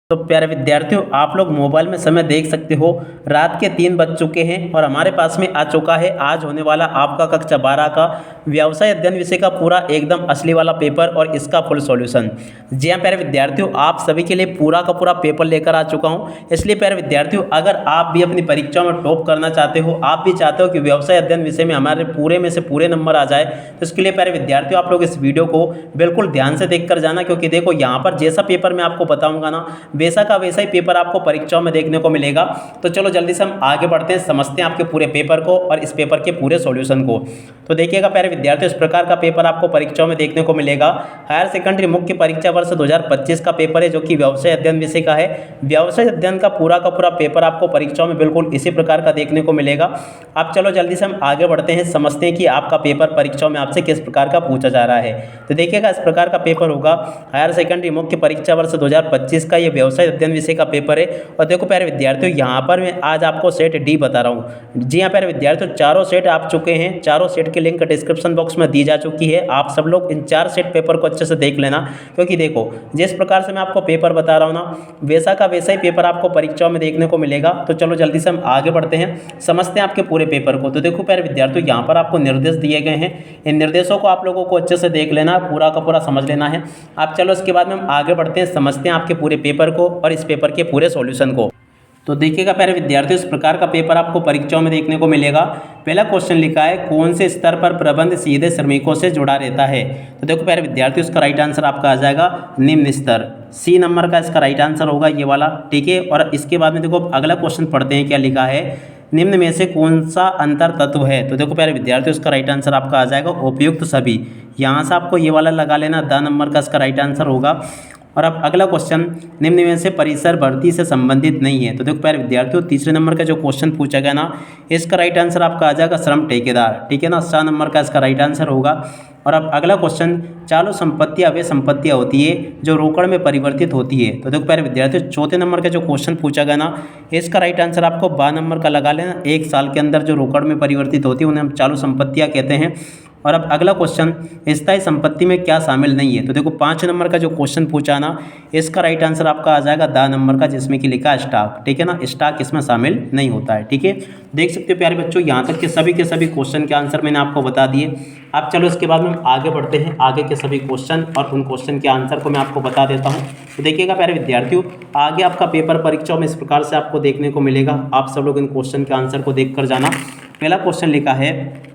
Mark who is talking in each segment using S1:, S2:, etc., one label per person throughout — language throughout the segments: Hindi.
S1: तो प्यारे विद्यार्थियों, आप लोग मोबाइल में समय देख सकते हो। रात के 3 बज चुके हैं और हमारे पास में आ चुका है आज होने वाला आपका कक्षा 12 का व्यवसाय अध्ययन विषय का पूरा एकदम असली वाला पेपर और इसका फुल सॉल्यूशन। जी हाँ प्यारे विद्यार्थियों, आप सभी के लिए पूरा का पूरा पेपर लेकर आ चुका हूँ। इसलिए प्यारे विद्यार्थियों, अगर आप भी अपनी परीक्षा में टॉप करना चाहते हो, आप भी चाहते हो कि व्यवसाय अध्ययन विषय में हमारे पूरे में से पूरे नंबर आ जाए, तो इसके लिए प्यारे विद्यार्थियों आप लोग इस वीडियो को बिल्कुल ध्यान से देख कर जाना। क्योंकि देखो, यहाँ पर जैसा पेपर मैं आपको बताऊंगा ना, वैसा का वैसा ही पेपर आपको परीक्षाओं में देखने को मिलेगा। तो चलो जल्दी से हम आगे बढ़ते हैं, समझते हैं आपके पूरे पेपर को और इस पेपर के पूरे सॉल्यूशन को। तो देखिएगा प्यारे विद्यार्थियों, इस प्रकार का पेपर आपको परीक्षाओं में देखने को मिलेगा। हायर सेकेंडरी मुख्य परीक्षा वर्ष 2025 का पेपर है, जो कि व्यवसाय अध्ययन विषय का है। व्यवसाय अध्ययन का पूरा पेपर आपको परीक्षाओं में बिल्कुल इसी प्रकार का देखने को मिलेगा। अब चलो जल्दी से हम आगे बढ़ते हैं, समझते हैं कि आपका पेपर परीक्षाओं में आपसे किस प्रकार का पूछा जा रहा है। तो देखिएगा, इस प्रकार का पेपर होगा। हायर सेकेंडरी मुख्य परीक्षा वर्ष 2025 का ये व्यवसाय अध्ययन विषय का पेपर है। और देखो प्यारे विद्यार्थियों, यहाँ पर मैं आज आपको सेट डी बता रहा हूँ। जी हाँ प्यारे विद्यार्थियों, चारों सेट आ चुके हैं। चारों सेट की लिंक डिस्क्रिप्शन बॉक्स में दी जा चुकी है। आप सब लोग इन 4 सेट पेपर को अच्छे से देख लेना। क्योंकि देखो, जिस प्रकार से मैं आपको पेपर बता रहा हूँ ना, वैसा का वैसा ही पेपर आपको परीक्षाओं में देखने को मिलेगा। तो चलो जल्दी से हम आगे बढ़ते हैं, समझते हैं आपके पूरे पेपर को। तो देखो प्यारे विद्यार्थियों, यहाँ पर आपको निर्देश दिए गए हैं। इन निर्देशों को आप लोगों को अच्छे से देख लेना, पूरा का पूरा समझ लेना है। आप चलो इसके बाद में हम आगे बढ़ते हैं, समझते हैं आपके पूरे पेपर को और इस पेपर के पूरे सॉल्यूशन को। तो देखिएगा प्यारे विद्यार्थियों, इस प्रकार का पेपर आपको परीक्षाओं में देखने को मिलेगा। पहला क्वेश्चन लिखा है, कौन से स्तर पर प्रबंध सीधे श्रमिकों से जुड़ा रहता है। तो देखो प्यारे विद्यार्थियों, इसका राइट आंसर आपका आ जाएगा निम्न स्तर। सी नंबर का इसका राइट आंसर होगा ये वाला, ठीक है। और इसके बाद में देखो अगला क्वेश्चन पढ़ते हैं, क्या लिखा है, निम्न में से कौन सा अंतर तत्व है। तो देखो प्यारे विद्यार्थियों, इसका राइट आंसर आपका आ जाएगा उपयुक्त सभी। यहाँ से आपको ये वाला लगा लेना, द नंबर का इसका राइट आंसर होगा। और अब अगला क्वेश्चन, निम्न में से परिसर भर्ती से संबंधित नहीं है। तो देखो प्यारे विद्यार्थियों, तीसरे नंबर का जो क्वेश्चन पूछा गया ना, इसका राइट आंसर आपका आ जाएगा श्रम ठेकेदार, ठीक है ना। 7 नंबर का इसका राइट आंसर होगा। और अब अगला क्वेश्चन, चालू संपत्तियां वे संपत्तियां होती है जो रोकड़ में परिवर्तित होती है। तो देखो प्यारे विद्यार्थियों, चौथे नंबर का जो क्वेश्चन पूछा गया ना, इसका राइट आंसर आपको 12 नंबर का लगा लेना। 1 साल के अंदर जो रोकड़ में परिवर्तित होती है उन्हें हम चालू संपत्तियां कहते हैं। और अब अगला क्वेश्चन, स्थायी संपत्ति में क्या शामिल नहीं है। तो देखो 5 नंबर का जो क्वेश्चन पूछा ना, इसका राइट आंसर आपका आ जाएगा द नंबर का, जिसमें कि लिखा है स्टॉक, ठीक है ना। स्टॉक इसमें शामिल नहीं होता है, ठीक है। देख सकते हो प्यारे बच्चों, यहाँ तक के सभी क्वेश्चन के आंसर मैंने आपको बता दिए। अब चलो इसके बाद में हम आगे बढ़ते हैं, आगे के सभी क्वेश्चन और उन क्वेश्चन के आंसर को मैं आपको बता देता हूँ। तो देखिएगा प्यारे विद्यार्थियों, आगे आपका पेपर परीक्षाओं में इस प्रकार से आपको देखने को मिलेगा। आप सब लोग इन क्वेश्चन के आंसर को देख कर जाना। पहला क्वेश्चन लिखा है,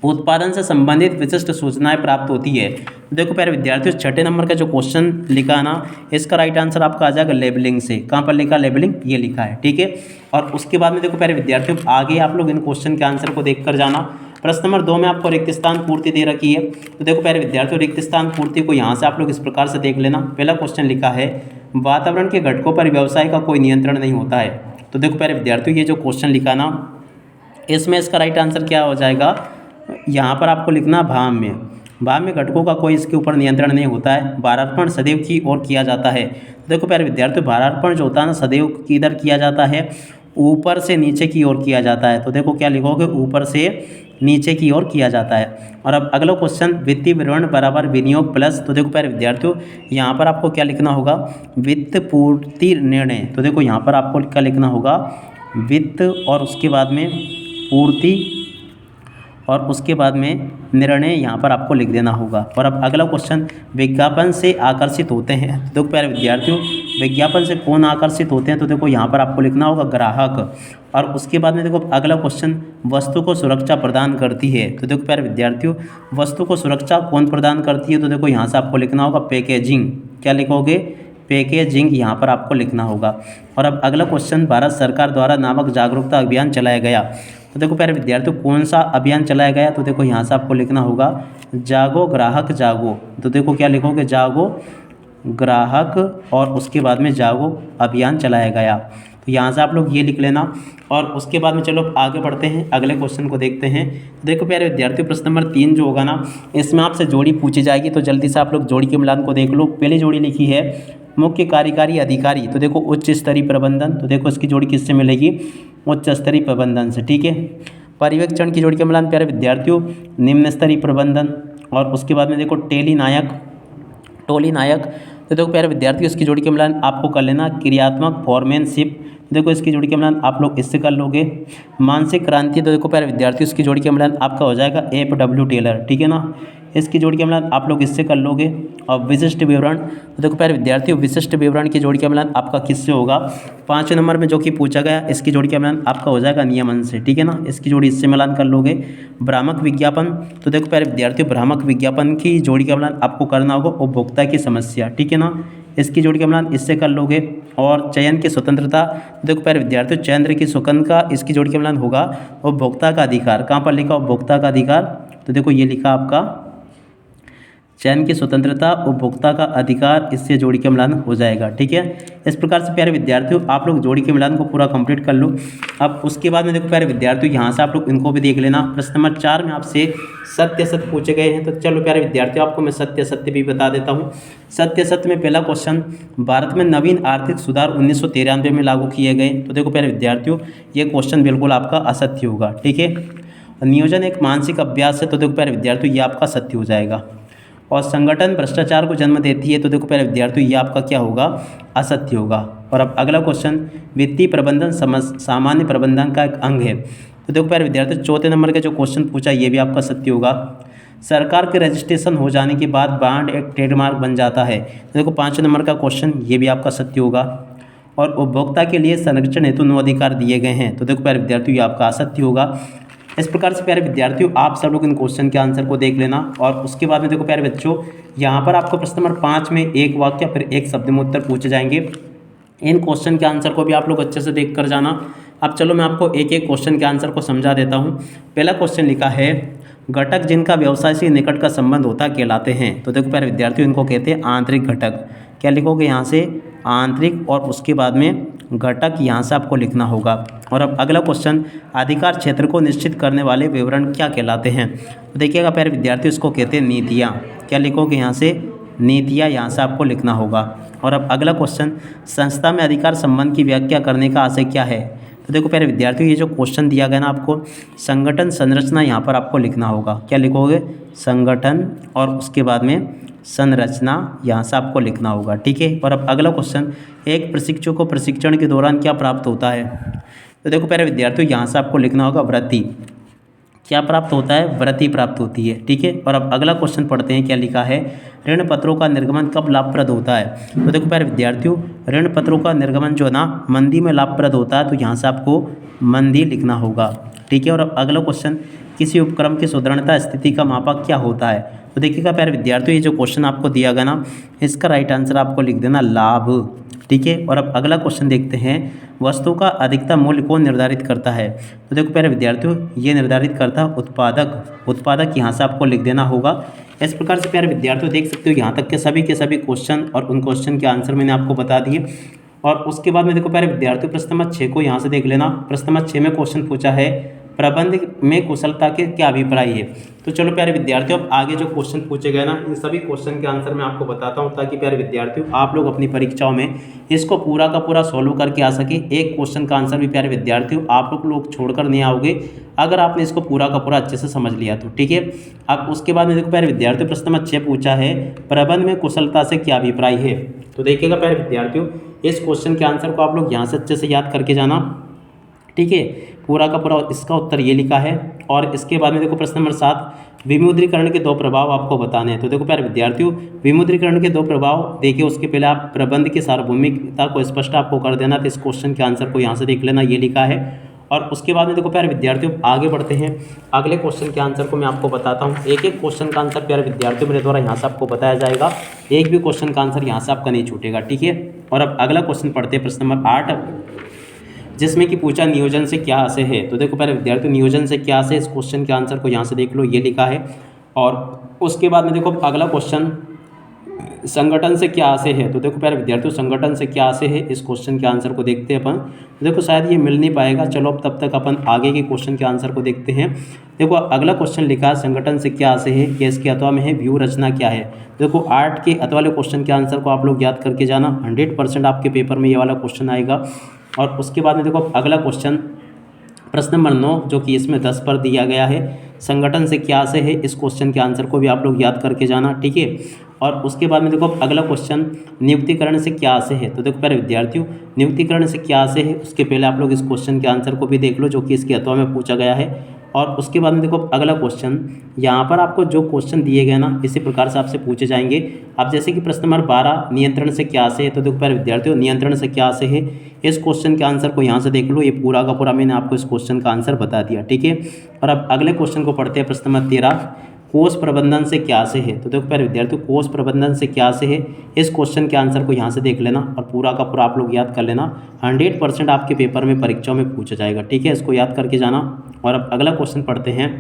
S1: उत्पादन से संबंधित विशिष्ट सूचनाएं प्राप्त होती है। देखो प्यारे विद्यार्थियों, 6 नंबर का जो क्वेश्चन लिखा ना, इसका राइट आंसर आपका आ जाएगा लेबलिंग से। कहाँ पर लिखा लेबलिंग, ये लिखा है, ठीक है। और उसके बाद में देखो प्यारे विद्यार्थियों, आगे आप लोग इन क्वेश्चन के आंसर को देख कर जाना। प्रश्न नंबर 2 में आपको रिक्त स्थान पूर्ति दे रखी है। तो देखो प्यारे विद्यार्थियों, रिक्त स्थान पूर्ति को यहाँ से आप लोग इस प्रकार से देख लेना। पहला क्वेश्चन लिखा है, वातावरण के घटकों पर व्यवसाय का कोई नियंत्रण नहीं होता है। तो देखो प्यारे विद्यार्थियों, ये जो क्वेश्चन लिखा ना, इसमें इसका राइट आंसर क्या हो जाएगा, यहाँ पर आपको लिखना भाव में घटकों का कोई इसके ऊपर नियंत्रण नहीं होता है। भारार्पण सदैव की ओर किया जाता है। देखो प्यारे विद्यार्थियों, भारार्पण जो होता है ना, सदैव किधर किया जाता है, ऊपर से नीचे की ओर किया जाता है। तो देखो क्या लिखोगे, ऊपर से नीचे की ओर किया जाता है। और अब अगला क्वेश्चन, वित्तीय विवरण बराबर विनियोग प्लस। तो देखो प्यारे विद्यार्थियों, यहाँ पर आपको क्या लिखना होगा, वित्त पूर्ति निर्णय। तो देखो यहाँ पर आपको क्या लिखना होगा, वित्त और उसके बाद में पूर्ति और उसके बाद में निर्णय, यहाँ पर आपको लिख देना होगा। और अब अगला क्वेश्चन, विज्ञापन से आकर्षित होते हैं। तो प्यारे विद्यार्थियों, विज्ञापन से कौन आकर्षित होते हैं। तो देखो यहाँ पर आपको लिखना होगा ग्राहक। और उसके बाद में देखो अगला क्वेश्चन, वस्तु को सुरक्षा प्रदान करती है। तो देखो प्यारे विद्यार्थियों, वस्तु को सुरक्षा कौन प्रदान करती है। तो देखो यहाँ से आपको लिखना होगा पैकेजिंग। क्या लिखोगे, पैकेजिंग, यहाँ पर आपको लिखना होगा। और अब अगला क्वेश्चन, भारत सरकार द्वारा नामक जागरूकता अभियान चलाया गया। तो देखो प्यारे विद्यार्थियों, कौन सा अभियान चलाया गया। तो देखो यहाँ से आपको लिखना होगा जागो ग्राहक जागो। तो देखो क्या लिखोगे, जागो ग्राहक और उसके बाद में जागो अभियान चलाया गया। तो यहाँ से आप लोग ये लिख लेना। और उसके बाद में चलो आगे बढ़ते हैं, अगले क्वेश्चन को देखते हैं। देखो प्यारे विद्यार्थियों, प्रश्न नंबर 3 जो होगा ना, इसमें आपसे जोड़ी पूछी जाएगी। तो जल्दी से आप लोग जोड़ी के मिलान को देख लो। पहली जोड़ी लिखी है, मुख्य कार्यकारी अधिकारी। तो देखो उच्च स्तरीय प्रबंधन। तो देखो इसकी जोड़ी किससे मिलेगी, उच्च स्तरीय प्रबंधन से, ठीक है। पर्यवेक्षण की जोड़ी के मिलान प्यारे विद्यार्थियों, निम्न स्तरीय प्रबंधन। और उसके बाद में देखो टोली नायक। तो देखो प्यारे विद्यार्थियों इसकी जोड़ी का मिलान आपको कर लेना क्रियात्मक फॉर्मेनशिप, देखो इसकी जोड़ी का मिलान आप लोग इससे कर लोगे। मानसिक क्रांति, तो देखो प्यारे विद्यार्थियों इसकी जोड़ी का मिलान आपका हो जाएगा F.W. टेलर, ठीक है ना, इसकी जोड़ी का मिलान आप लोग इससे कर लोगे। और विशिष्ट विवरण, तो देखो प्यारे विद्यार्थियों विशिष्ट विवरण की जोड़ी का मिलान आपका किससे होगा, 5 नंबर में जो कि पूछा गया, इसकी जोड़ी का मिलान आपका हो जाएगा नियमन से, ठीक है ना, इसकी जोड़ी इससे मिलान कर लोगे। भ्रामक विज्ञापन, तो देखो प्यारे विद्यार्थियों भ्रामक विज्ञापन की जोड़ी का मिलान आपको करना होगा उपभोक्ता की समस्या, ठीक है ना, इसकी जोड़ी का मिलान इससे कर लोगे। और चयन की स्वतंत्रता, तो देखो प्यारे विद्यार्थियों चयन की स्वतंत्रता का इसकी जोड़ी का मिलान होगा उपभोक्ता का अधिकार, कहाँ पर लिखा उपभोक्ता का अधिकार, तो देखो ये लिखा आपका चयन की स्वतंत्रता उपभोक्ता का अधिकार, इससे जोड़ी के मिलान हो जाएगा, ठीक है। इस प्रकार से प्यारे विद्यार्थियों आप लोग जोड़ी के मिलान को पूरा कंप्लीट कर लो। अब उसके बाद में देखो प्यारे विद्यार्थियों यहाँ से आप लोग इनको भी देख लेना। प्रश्न नंबर 4 में आपसे सत्य सत्य पूछे गए हैं, तो चलो प्यारे विद्यार्थियों आपको मैं सत्य सत्य भी बता देता हूँ। सत्य सत्य में पहला क्वेश्चन, भारत में नवीन आर्थिक सुधार 1993 में लागू किए गए, तो देखो प्यारे विद्यार्थियों ये क्वेश्चन बिल्कुल आपका असत्य होगा, ठीक है। नियोजन एक मानसिक अभ्यास है, तो देखो प्यारे विद्यार्थियों ये आपका सत्य हो जाएगा। और संगठन भ्रष्टाचार को जन्म देती है, तो देखो प्यारे विद्यार्थियों ये आपका क्या होगा, असत्य होगा। और अब अगला क्वेश्चन, वित्तीय प्रबंधन सामान्य प्रबंधन का एक अंग है, तो देखो प्यारे विद्यार्थियों 4 नंबर का जो क्वेश्चन पूछा ये भी आपका सत्य होगा। सरकार के रजिस्ट्रेशन हो जाने के बाद ब्रांड एक ट्रेडमार्क बन जाता है, तो देखो 5 नंबर का क्वेश्चन ये भी आपका सत्य होगा। और उपभोक्ता के लिए संरक्षण हेतु 9 अधिकार दिए गए हैं, तो देखो प्यारे विद्यार्थियों ये आपका असत्य होगा। इस प्रकार से प्यारे विद्यार्थियों आप सब लोग इन क्वेश्चन के आंसर को देख लेना। और उसके बाद में देखो प्यारे बच्चों यहाँ पर आपको प्रश्न नंबर 5 में एक वाक्य फिर एक शब्द में उत्तर पूछे जाएंगे। इन क्वेश्चन के आंसर को भी आप लोग अच्छे से देख कर जाना। अब चलो मैं आपको एक एक क्वेश्चन के आंसर को समझा देता हूँ। पहला क्वेश्चन लिखा है, घटक जिनका व्यवसाय से निकट का संबंध होता कहलाते हैं, तो देखो प्यारे विद्यार्थियों इनको कहते हैं आंतरिक घटक। क्या लिखोगे यहाँ से आंतरिक, और उसके बाद में घटक यहाँ से आपको लिखना होगा। और अब अगला क्वेश्चन, अधिकार क्षेत्र को निश्चित करने वाले विवरण क्या कहलाते हैं, तो देखिएगा प्यारे विद्यार्थियों इसको कहते हैं नीतियाँ। क्या लिखोगे यहाँ से नीतियाँ, यहाँ से आपको लिखना होगा। और अब अगला क्वेश्चन, संस्था में अधिकार संबंध की व्याख्या करने का आशय क्या है, तो देखो प्यारे विद्यार्थियों ये जो क्वेश्चन दिया गया ना आपको, संगठन संरचना यहाँ पर आपको लिखना होगा। क्या लिखोगे संगठन, और उसके बाद में संरचना यहाँ से आपको लिखना होगा, ठीक है। और अब अगला क्वेश्चन, एक प्रशिक्षु को प्रशिक्षण के दौरान क्या प्राप्त होता है, तो देखो प्यारे विद्यार्थियों यहाँ से आपको लिखना होगा वृत्ति। क्या प्राप्त होता है, वृत्ति प्राप्त होती है, ठीक है। और अब अगला क्वेश्चन पढ़ते हैं, क्या लिखा है, ऋण पत्रों का निर्गमन कब लाभप्रद होता है, तो देखो प्यारे विद्यार्थियों ऋण पत्रों का निर्गमन जो है ना मंदी में लाभप्रद होता है, तो यहाँ से आपको मंदी लिखना होगा, ठीक है। और अब अगला क्वेश्चन, किसी उपक्रम की सुदृढ़ता स्थिति का मापक क्या होता है, तो देखिएगा प्यारे विद्यार्थियों ये जो क्वेश्चन आपको दिया गया ना इसका राइट आंसर आपको लिख देना लाभ, ठीक है। और अब अगला क्वेश्चन देखते हैं, वस्तु का अधिकतम मूल्य कौन निर्धारित करता है, तो देखो प्यारे विद्यार्थियों ये निर्धारित करता है उत्पादक। उत्पादक यहाँ से आपको लिख देना होगा। इस प्रकार से प्यारे विद्यार्थियों देख सकते हो यहाँ तक के सभी क्वेश्चन और उन क्वेश्चन के आंसर मैंने आपको बता दिए। और उसके बाद में देखो प्यारे विद्यार्थियों प्रश्न नंबर 6 को यहाँ से देख लेना। प्रश्न नंबर 6 में क्वेश्चन पूछा है, प्रबंध में कुशलता के क्या अभिप्राय है, तो चलो प्यारे विद्यार्थियों अब आगे जो क्वेश्चन पूछे गए ना इन सभी क्वेश्चन के आंसर मैं आपको बताता हूं, ताकि प्यारे विद्यार्थियों आप लोग अपनी परीक्षाओं में इसको पूरा का पूरा सॉल्व करके आ सके। एक क्वेश्चन का आंसर भी प्यारे विद्यार्थियों आप लोग छोड़कर नहीं आओगे अगर आपने इसको पूरा का पूरा अच्छे से समझ लिया तो, ठीक है। अब उसके बाद में देखो प्यारे विद्यार्थियों प्रश्न नंबर 6 पूछा है, प्रबंध में कुशलता से क्या अभिप्राय है, तो देखिएगा प्यारे विद्यार्थियों इस क्वेश्चन के आंसर को आप लोग यहाँ से अच्छे से याद करके जाना, ठीक है। पूरा का पूरा इसका उत्तर ये लिखा है। और इसके बाद में देखो प्रश्न नंबर 7, विमुद्रीकरण के 2 प्रभाव आपको बताने हैं, तो देखो प्यारे विद्यार्थियों विमुद्रीकरण के 2 प्रभाव देखिए, उसके पहले आप प्रबंध की सार्वभौमिकता को स्पष्ट आपको कर देना, तो इस क्वेश्चन के आंसर को यहाँ से देख लेना, ये लिखा है। और उसके बाद में देखो प्यारे विद्यार्थियों आगे बढ़ते हैं, अगले क्वेश्चन के आंसर को मैं आपको बताता हूँ। एक एक क्वेश्चन का आंसर प्यारे विद्यार्थियों मेरे द्वारा यहाँ से आपको बताया जाएगा, एक भी क्वेश्चन का आंसर यहाँ से आपका नहीं छूटेगा, ठीक है। और अब अगला क्वेश्चन पढ़ते हैं प्रश्न नंबर 8, जिसमें कि पूछा नियोजन से क्या आशय है, तो देखो प्यारे विद्यार्थियों नियोजन से क्या आशय, इस क्वेश्चन के आंसर को यहाँ से देख लो, ये लिखा है। और उसके बाद में देखो अगला क्वेश्चन, संगठन से क्या आशय है, तो देखो प्यारे विद्यार्थियों संगठन से क्या आशय है, इस क्वेश्चन के आंसर को देखते हैं अपन। तो देखो शायद ये मिल नहीं पाएगा, चलो अब तब तक अपन आगे के क्वेश्चन के आंसर को देखते हैं। देखो अगला क्वेश्चन लिखा है, संगठन से क्या आशय है, केस के अथवा में है, व्यू रचना क्या है। देखो 8 के अथवा वाले क्वेश्चन के आंसर को आप लोग याद करके जाना, 100% आपके पेपर में ये वाला क्वेश्चन आएगा। और उसके बाद में देखो अगला क्वेश्चन, प्रश्न नंबर 9 जो कि इसमें 10 पर दिया गया है, संगठन से क्या से है, इस क्वेश्चन के आंसर को भी आप लोग याद करके जाना, ठीक है। और उसके बाद में देखो अगला क्वेश्चन नियुक्तिकरण से क्या से है। तो देखो पहले विद्यार्थियों, नियुक्तिकरण से क्या से है, उसके पहले आप लोग इस क्वेश्चन के आंसर को भी देख लो जो कि इसके अथवा में पूछा गया है। और उसके बाद में देखो अगला क्वेश्चन, यहाँ पर आपको जो क्वेश्चन दिए गए ना इसी प्रकार से आपसे पूछे जाएंगे। अब जैसे कि प्रश्न नंबर 12 नियंत्रण से क्या से है, तो देखो पहले विद्यार्थियों नियंत्रण से क्या से है, इस क्वेश्चन के आंसर को यहाँ से देख लो। ये पूरा का पूरा मैंने आपको इस क्वेश्चन का आंसर बता दिया, ठीक है। और अब अगले क्वेश्चन को पढ़ते हैं। प्रश्न नंबर 13 कोष प्रबंधन से क्या से है। तो देखो पहले विद्यार्थियों कोष प्रबंधन से क्या से है, इस क्वेश्चन के आंसर को यहाँ से देख लेना और पूरा का पूरा आप लोग याद कर लेना। 100% आपके पेपर में परीक्षाओं में पूछा जाएगा, ठीक है। इसको याद करके जाना। और अब अगला क्वेश्चन पढ़ते हैं।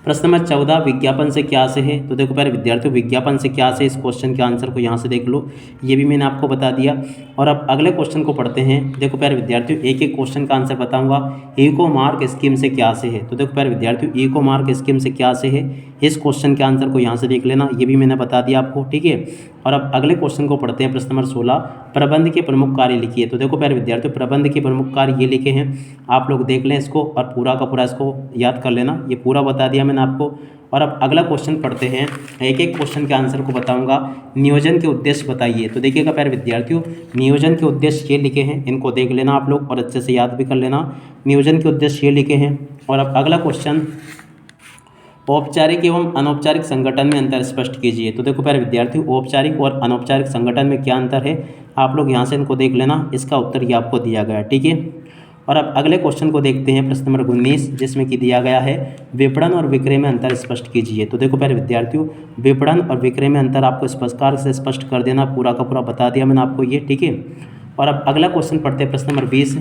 S1: प्रश्न नंबर 14 विज्ञापन से क्या से है। तो देखो पहले विद्यार्थियों विज्ञापन से क्या से, इस क्वेश्चन के आंसर को यहाँ से देख लो। ये भी मैंने आपको बता दिया। और अब अगले क्वेश्चन को पढ़ते हैं। देखो पहले विद्यार्थियों एक एक क्वेश्चन का आंसर बताऊंगा। इको मार्क स्कीम से क्या से है। तो देखो पहले विद्यार्थियों इको मार्क स्कीम से क्या से है, इस क्वेश्चन के आंसर को यहाँ से देख लेना। ये भी मैंने बता दिया आपको, ठीक है। और अब अगले क्वेश्चन को पढ़ते हैं। प्रश्न नंबर 16 प्रबंध के प्रमुख कार्य लिखिए। तो देखो पहले विद्यार्थियों प्रबंध के प्रमुख कार्य ये लिखे हैं, आप लोग देख लें इसको और पूरा का पूरा इसको याद कर लेना। ये पूरा बता दिया मैंने आपको। और अब अगला क्वेश्चन पढ़ते हैं। एक एक क्वेश्चन के आंसर को बताऊंगा। नियोजन के उद्देश्य बताइए। तो देखिएगा प्यारे विद्यार्थियों नियोजन के उद्देश्य ये लिखे हैं, इनको देख लेना आप लोग और अच्छे से याद भी कर लेना। नियोजन के उद्देश्य ये लिखे हैं। और अब अगला क्वेश्चन औपचारिक एवं अनौपचारिक संगठन में अंतर स्पष्ट कीजिए। तो देखो प्यारे विद्यार्थियों औपचारिक और अनौपचारिक संगठन में क्या अंतर है, आप लोग यहाँ से इनको देख लेना। इसका उत्तर ये आपको दिया गया है, ठीक है। और अब अगले क्वेश्चन को देखते हैं। प्रश्न नंबर 19 जिसमें कि दिया गया है विपणन और विक्रय में अंतर स्पष्ट कीजिए। तो देखो पहले विद्यार्थियों विपणन और विक्रय में अंतर आपको स्पष्टकार से स्पष्ट कर देना, पूरा का पूरा बता दिया मैंने आपको ये, ठीक है। और अब अगला क्वेश्चन पढ़ते हैं। प्रश्न नंबर 20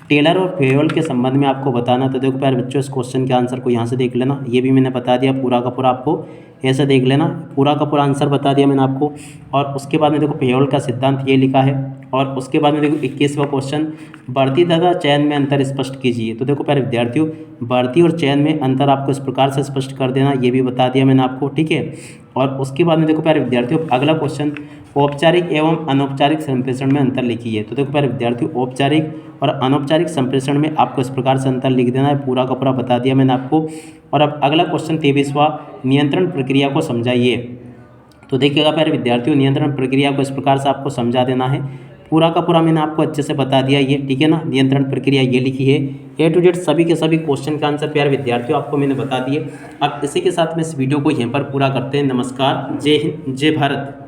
S1: टेलर और पेरोल के संबंध में आपको बताना। तो देखो प्यारे बच्चों इस क्वेश्चन के आंसर को यहाँ से देख लेना। ये भी मैंने बता दिया, पूरा का पूरा आपको ऐसे देख लेना। पूरा का पूरा आंसर बता दिया मैंने आपको। और उसके बाद में देखो पेरोल का सिद्धांत ये लिखा है। और उसके बाद में देखो 21वां क्वेश्चन भर्ती तथा चयन में अंतर स्पष्ट कीजिए। तो देखो प्यारे विद्यार्थियों भर्ती और चयन में अंतर आपको इस प्रकार से स्पष्ट कर देना, ये भी बता दिया मैंने आपको, ठीक है। और उसके बाद में देखो प्यारे विद्यार्थियों अगला क्वेश्चन औपचारिक एवं अनौपचारिक संप्रेषण में अंतर लिखिए। तो देखो प्यारे विद्यार्थियों औपचारिक और अनौपचारिक संप्रेषण में आपको इस प्रकार से अंतर लिख देना है, पूरा का पूरा बता दिया मैंने आपको। और अब अगला क्वेश्चन 23वां नियंत्रण प्रक्रिया को समझाइए। तो देखिएगा प्यारे विद्यार्थियों नियंत्रण प्रक्रिया को इस प्रकार से आपको समझा देना है, पूरा का पूरा मैंने आपको अच्छे से बता दिया ये, ठीक है ना। नियंत्रण प्रक्रिया ये लिखी है, A to Z सभी के सभी क्वेश्चन का आंसर प्यारे विद्यार्थियों आपको मैंने बता दिए। अब इसी के साथ में इस वीडियो को यहीं पर पूरा करते हैं। नमस्कार, जय हिंद, जय भारत।